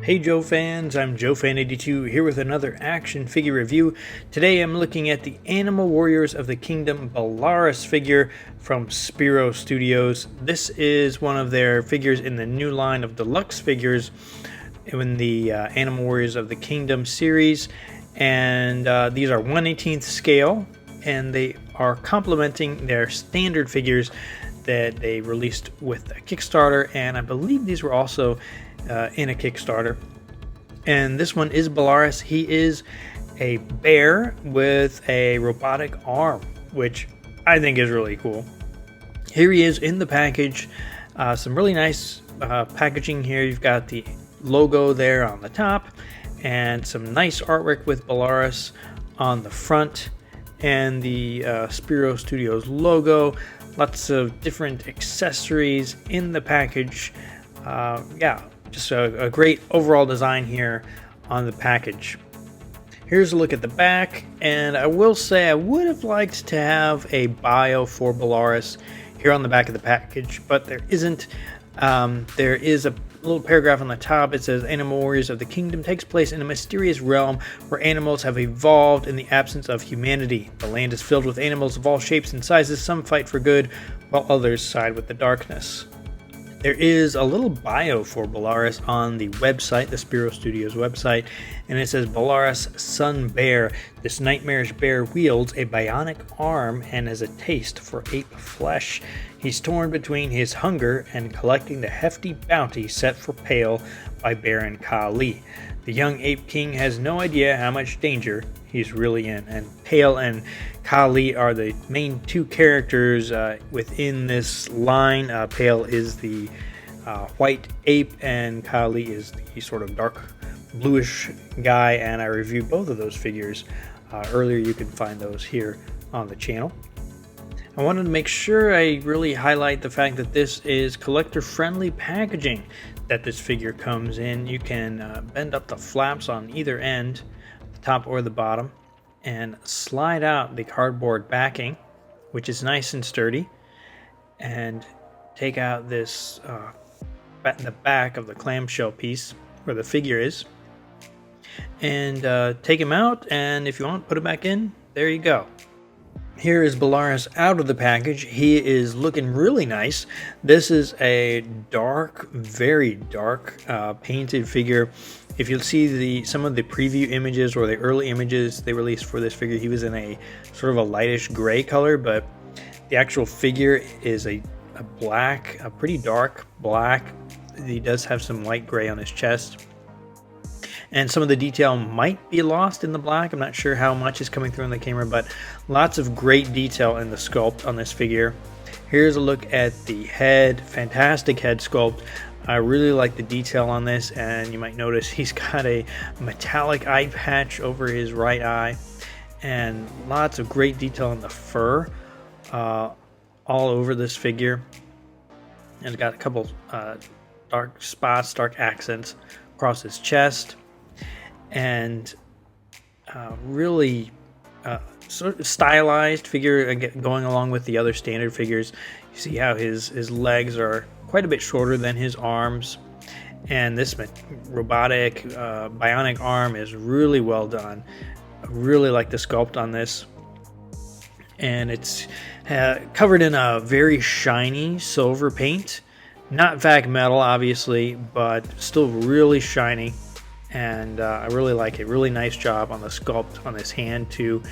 Hey Joe fans, I'm JoeFan82 here with another action figure review. Today I'm looking at the Animal Warriors of the Kingdom Belarus figure from Spero Studios. This is one of their figures in the new line of deluxe figures in the Animal Warriors of the Kingdom series, and these are 1/18th scale, and they are complementing their standard figures that they released with a Kickstarter, and I believe these were also in a Kickstarter. And this one is Belarus. He is a bear with a robotic arm, which I think is really cool. Here he is in the package. Some really nice packaging here. You've got the logo there on the top and some nice artwork with Belarus on the front, and the Spero Studios logo. Lots of different accessories in the package. Just a great overall design here on the package. Here's a look at the back, and I will say I would have liked to have a bio for Belarus here on the back of the package, but there isn't. There is a little paragraph on the top. It says, Animal Warriors of the Kingdom takes place in a mysterious realm where animals have evolved in the absence of humanity. The land is filled with animals of all shapes and sizes. Some fight for good, while others side with the darkness. There is a little bio for Belarus on the website, the Spero Studios website, and it says, Belarus, son bear. This nightmarish bear wields a bionic arm and has a taste for ape flesh. He's torn between his hunger and collecting the hefty bounty set for Pale by Baron Kali. The young ape king has no idea how much danger he's really in, and Pale and Kali are the main two characters within this line. Pale is the white ape, and Kali is the sort of dark bluish guy, and I reviewed both of those figures earlier. You can find those here on the channel. I wanted to make sure I really highlight the fact that this is collector-friendly packaging that this figure comes in. You can bend up the flaps on either end, the top or the bottom, and slide out the cardboard backing, which is nice and sturdy, and take out this the back of the clamshell piece where the figure is, and take him out, and if you want, put it back in. There you go. Here is Belarus out of the package. He is looking really nice. This is a dark, very dark painted figure. If you'll see some of the preview images or the early images they released for this figure, he was in a sort of a lightish gray color, but the actual figure is a black, a pretty dark black. He does have some light gray on his chest, and some of the detail might be lost in the black. I'm not sure how much is coming through on the camera, but lots of great detail in the sculpt on this figure. Here's a look at the head. Fantastic head sculpt. I really like the detail on this, and you might notice he's got a metallic eye patch over his right eye, and lots of great detail in the fur all over this figure. And it's got a couple dark spots, dark accents across his chest, and really sort of stylized figure going along with the other standard figures. You see how his legs are quite a bit shorter than his arms, and this robotic bionic arm is really well done. I really like the sculpt on this, and it's covered in a very shiny silver paint. Not vac metal, obviously, but still really shiny, and I really like it. Really nice job on the sculpt on this hand too.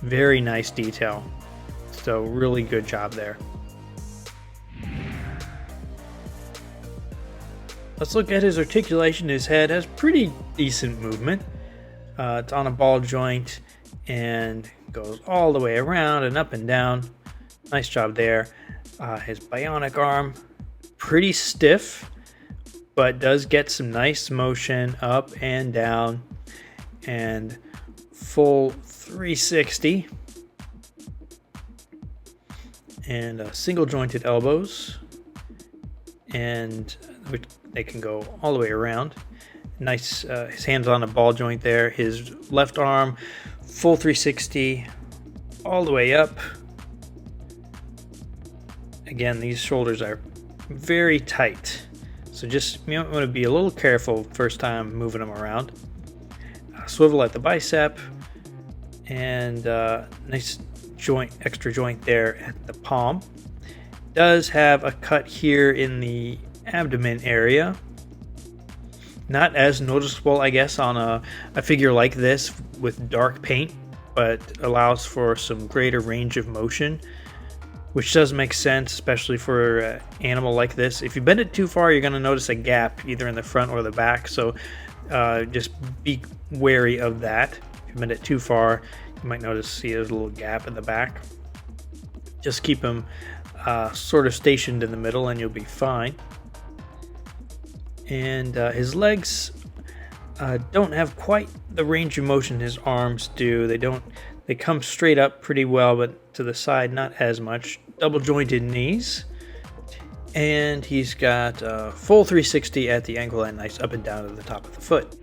Very nice detail. So really good job there. Let's look at his articulation. His head has pretty decent movement. It's on a ball joint and goes all the way around and up and down. Nice job there. His bionic arm, pretty stiff, but does get some nice motion up and down, and full 360, and single jointed elbows, and they can go all the way around. Nice, his hands on a ball joint there. His left arm, full 360, all the way up. Again, these shoulders are very tight, so So just, you want to be a little careful first time moving them around. Swivel at the bicep, and nice joint, extra joint there at the palm. Does have a cut here in the abdomen area. Not as noticeable, I guess, on a figure like this with dark paint, but allows for some greater range of motion, which does make sense, especially for an animal like this. If you bend it too far, you're going to notice a gap either in the front or the back, so just be wary of that. If you bend it too far, you might see there's a little gap in the back. Just keep him sort of stationed in the middle and you'll be fine. And his legs don't have quite the range of motion his arms do. They come straight up pretty well, but to the side not as much. Double jointed knees, and he's got a full 360 at the ankle and nice up and down to the top of the foot.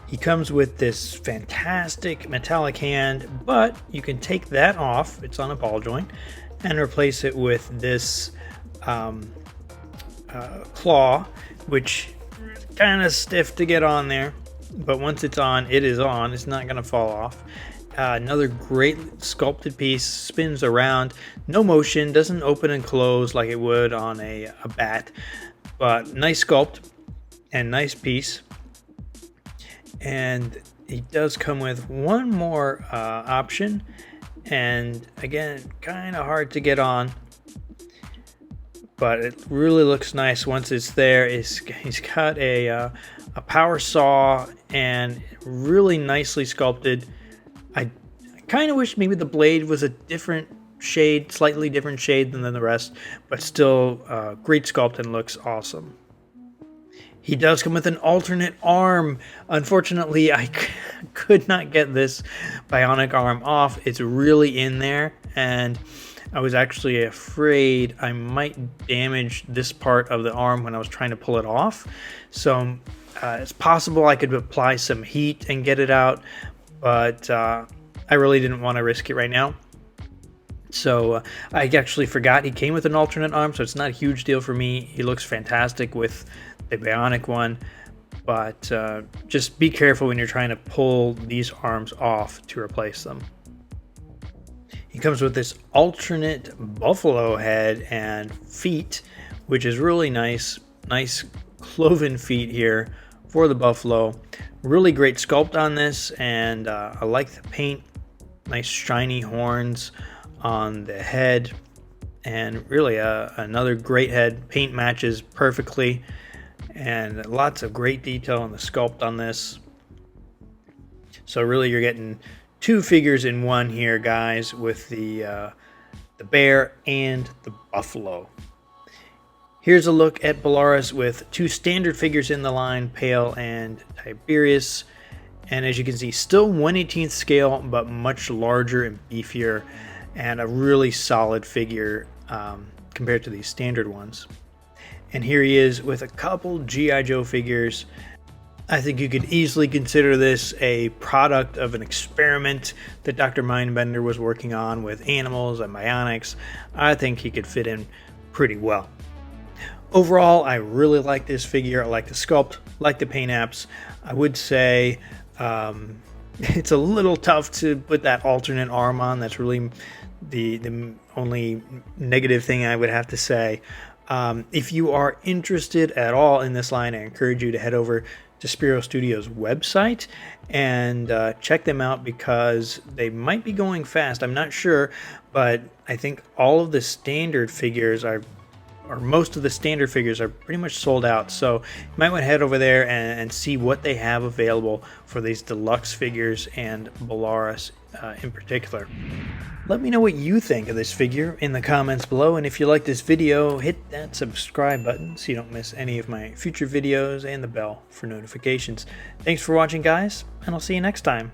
He comes with this fantastic metallic hand, but you can take that off, it's on a ball joint, and replace it with this claw, which is kind of stiff to get on there, but once it's on, it is on. It's not going to fall off. Another great sculpted piece, spins around, no motion, doesn't open and close like it would on a bat, but nice sculpt and nice piece. And he does come with one more option, and again, kind of hard to get on, but it really looks nice once it's there. He's got a power saw and really nicely sculpted. I kind of wish maybe the blade was a different shade, slightly different shade than the rest, but still great sculpt and looks awesome. He does come with an alternate arm. Unfortunately, I could not get this bionic arm off. It's really in there, and I was actually afraid I might damage this part of the arm when I was trying to pull it off. So it's possible I could apply some heat and get it out, but I really didn't want to risk it right now. So I actually forgot he came with an alternate arm, so it's not a huge deal for me. He looks fantastic with the bionic one, but just be careful when you're trying to pull these arms off to replace them. He comes with this alternate buffalo head and feet, which is really nice cloven feet here for the buffalo. Really great sculpt on this, and I like the paint. Nice shiny horns on the head, and really another great head. Paint matches perfectly, and lots of great detail on the sculpt on this. So really you're getting two figures in one here, guys, with the bear and the buffalo. Here's a look at Belarus with two standard figures in the line, Pale and Tiberius. And as you can see, still 1/18 scale, but much larger and beefier, and a really solid figure compared to these standard ones. And here he is with a couple G.I. Joe figures. I think you could easily consider this a product of an experiment that Dr. Mindbender was working on with animals and bionics. I think he could fit in pretty well. Overall, I really like this figure. I like the sculpt, like the paint apps. I would say it's a little tough to put that alternate arm on. That's really the only negative thing I would have to say. If you are interested at all in this line, I encourage you to head over to Spero Studios website and check them out, because they might be going fast. I'm not sure, but I think all of the standard figures or most of the standard figures are pretty much sold out. So you might want to head over there and see what they have available for these deluxe figures and Belarus in particular. Let me know what you think of this figure in the comments below, and if you like this video, hit that subscribe button so you don't miss any of my future videos, and the bell for notifications. Thanks for watching, guys, and I'll see you next time.